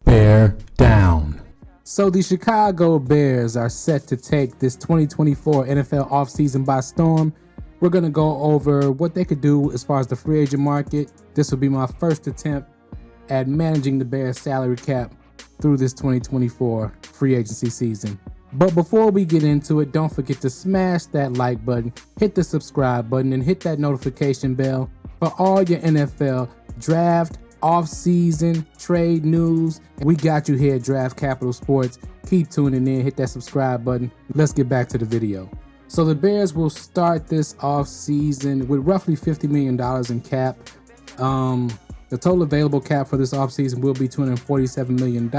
Bear down. So the Chicago Bears are set to take this 2024 NFL offseason by storm. We're going to go over what they could do as far as the free agent market. This will be my first attempt at managing the Bears salary cap through this 2024 free agency season. But before we get into it, don't forget to smash that like button, hit the subscribe button, and hit that notification bell for all your NFL draft, off-season, trade news. We got you here at Draft Capital Sports. Keep tuning in, hit that subscribe button. Let's get back to the video. So the Bears will start this off-season with roughly $50 million in cap. The total available cap for this offseason will be $247 million.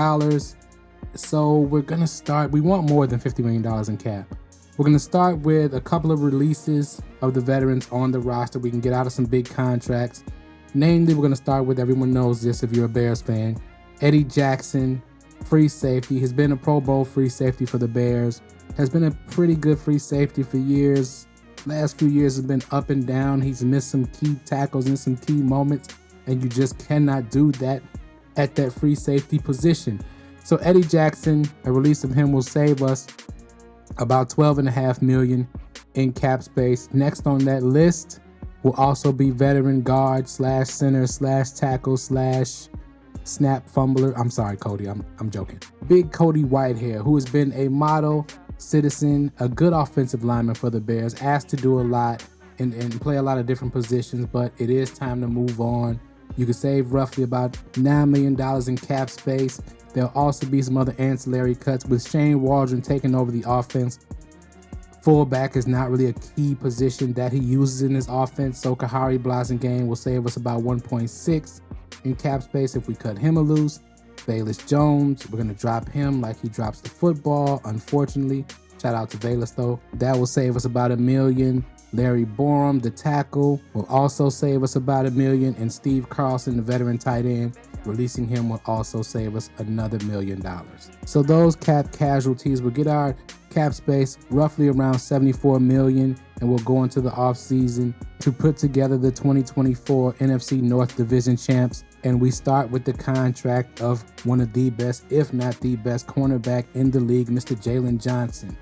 So we're going to start, we want more than $50 million in cap. We're going to start with a couple of releases of the veterans on the roster. We can get out of some big contracts. Namely, we're going to start with, everyone knows this if you're a Bears fan, Eddie Jackson, free safety. He's been a Pro Bowl free safety for the Bears. Has been a pretty good free safety for years. Last few years has been up and down. He's missed some key tackles in some key moments, and you just cannot do that at that free safety position. So Eddie Jackson, a release of him will save us about $12.5 million in cap space. Next on that list will also be veteran guard / center / tackle / snap fumbler. I'm sorry, Cody. I'm joking. Big Cody Whitehair, who has been a model citizen, a good offensive lineman for the Bears, asked to do a lot and play a lot of different positions, but it is time to move on. You can save roughly about $9 million in cap space. There'll also be some other ancillary cuts with Shane Waldron taking over the offense. Fullback is not really a key position that he uses in his offense, so Kahari Blasingame will save us about 1.6 in cap space if we cut him loose. Bayless Jones, we're going to drop him like he drops the football, unfortunately. Shout out to Bayless, though. That will save us about $1 million. Larry Borum, the tackle, will also save us about $1 million. And Steve Carlson, the veteran tight end, releasing him will also save us another $1 million. So those cap casualties will get our cap space roughly around $74 million, and we'll go into the offseason to put together the 2024 NFC North Division champs. And we start with the contract of one of the best, if not the best, cornerback in the league, Mr. Jalen Johnson.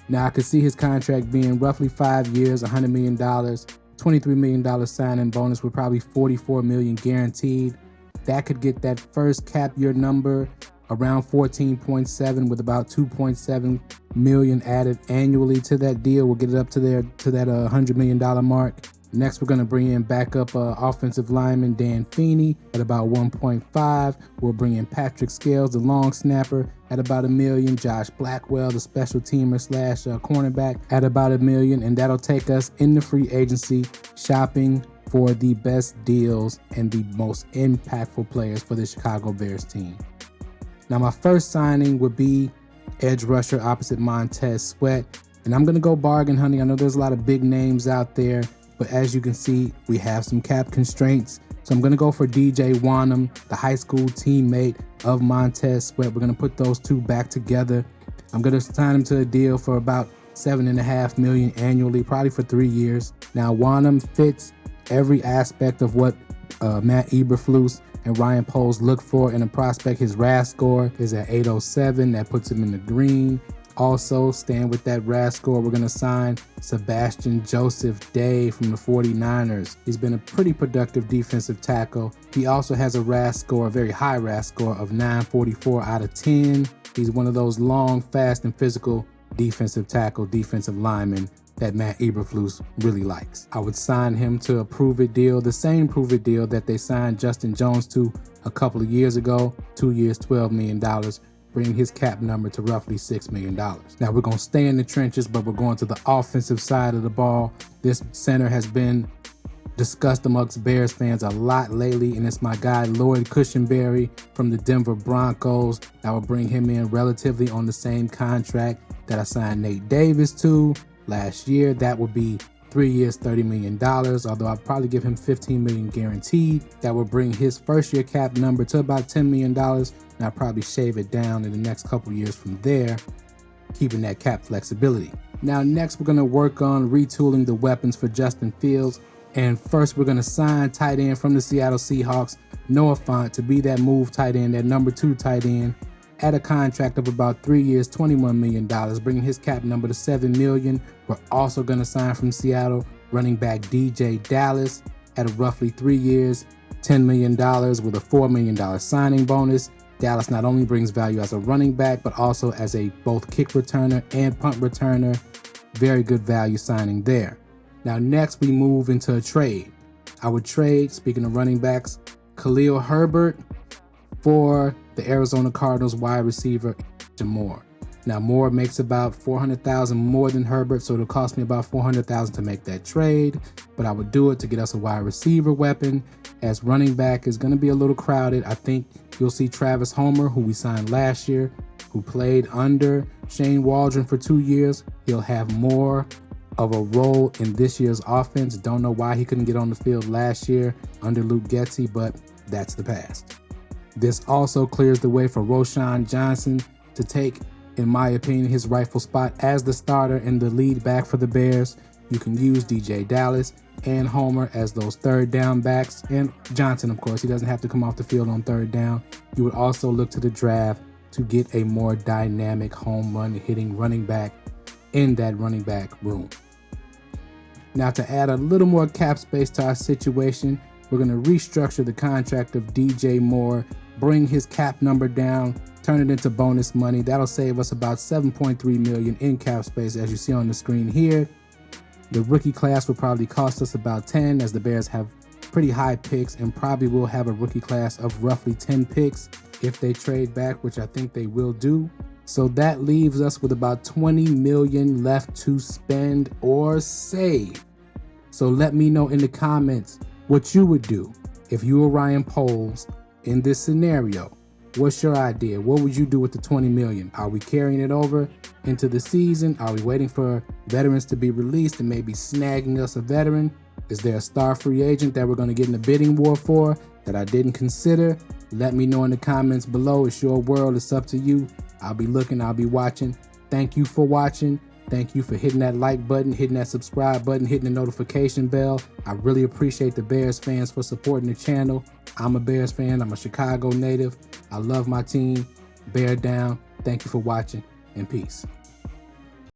Now, I could see his contract being roughly 5 years, $100 million, $23 million signing bonus with probably $44 million guaranteed. That could get that first cap year number around 14.7 with about 2.7 million added annually to that deal. We'll get it up to that $100 million mark. Next, we're going to bring in backup offensive lineman Dan Feeney at about 1.5. We'll bring in Patrick Scales, the long snapper, at about $1 million. Josh Blackwell, the special teamer / cornerback, at about $1 million. And that'll take us in the free agency shopping for the best deals and the most impactful players for the Chicago Bears team. Now, my first signing would be edge rusher opposite Montez Sweat. And I'm going to go bargain hunting. I know there's a lot of big names out there, but as you can see, we have some cap constraints. So I'm going to go for DJ Wanham, the high school teammate of Montez Sweat. We're going to put those two back together. I'm going to sign him to a deal for about $7.5 million annually, probably for 3 years. Now, Wanham fits every aspect of what Matt Eberflus and Ryan Poles look for in a prospect. His RAS score is at 807. That puts him in the green. Also, staying with that RAS score, we're going to sign Sebastian Joseph Day from the 49ers. He's been a pretty productive defensive tackle. He also has a RAS score, a very high RAS score of 944 out of 10. He's one of those long, fast, and physical defensive tackle, defensive linemen that Matt Eberflus really likes. I would sign him to a prove-it deal, the same prove-it deal that they signed Justin Jones to a couple of years ago, 2 years, $12 million. Bring his cap number to roughly $6 million. Now, we're going to stay in the trenches, but we're going to the offensive side of the ball. This center has been discussed amongst Bears fans a lot lately, and it's my guy Lloyd Cushenberry from the Denver Broncos. I will bring him in relatively on the same contract that I signed Nate Davis to last year. That would be 3 years, $30 million, although I'll probably give him $15 million guaranteed. That will bring his first year cap number to about $10 million, and I'll probably shave it down in the next couple years from there, keeping that cap flexibility. Now, next, we're going to work on retooling the weapons for Justin Fields. And first, we're going to sign tight end from the Seattle Seahawks, Noah Fant, to be that move tight end, that number 2 tight end, at a contract of about 3 years, $21 million, bringing his cap number to $7 million. We're also going to sign from Seattle running back DJ Dallas at a roughly 3 years, $10 million with a $4 million signing bonus. Dallas not only brings value as a running back, but also as a both kick returner and punt returner. Very good value signing there. Now, next we move into a trade. I would trade, speaking of running backs, Khalil Herbert for the Arizona Cardinals wide receiver Moore. Now, Moore makes about $400,000 more than Herbert, so it'll cost me about $400,000 to make that trade. But I would do it to get us a wide receiver weapon, as running back is going to be a little crowded. I think you'll see Travis Homer, who we signed last year, who played under Shane Waldron for 2 years. He'll have more of a role in this year's offense. Don't know why he couldn't get on the field last year under Luke Getsy, but that's the past. This also clears the way for Roschon Johnson to take, in my opinion, his rightful spot as the starter and the lead back for the Bears. You can use DJ Dallas and Homer as those third down backs, and Johnson, of course, he doesn't have to come off the field on third down. You would also look to the draft to get a more dynamic home run hitting running back in that running back room. Now, to add a little more cap space to our situation, we're going to restructure the contract of DJ Moore, bring his cap number down, turn it into bonus money. That'll save us about $7.3 million in cap space, as you see on the screen here. The rookie class will probably cost us about 10, as the Bears have pretty high picks and probably will have a rookie class of roughly 10 picks if they trade back, which I think they will do. So that leaves us with about $20 million left to spend or save. So let me know in the comments what you would do if you were Ryan Poles in this scenario. What's your idea? What would you do with the $20 million? Are we carrying it over into the season? Are we waiting for veterans to be released and maybe snagging us a veteran? Is there a star free agent that we're going to get in a bidding war for that I didn't consider? Let me know in the comments below. It's your world. It's up to you. I'll be looking. I'll be watching. Thank you for watching. Thank you for hitting that like button, hitting that subscribe button, hitting the notification bell. I really appreciate the Bears fans for supporting the channel. I'm a Bears fan. I'm a Chicago native. I love my team. Bear down. Thank you for watching, and peace.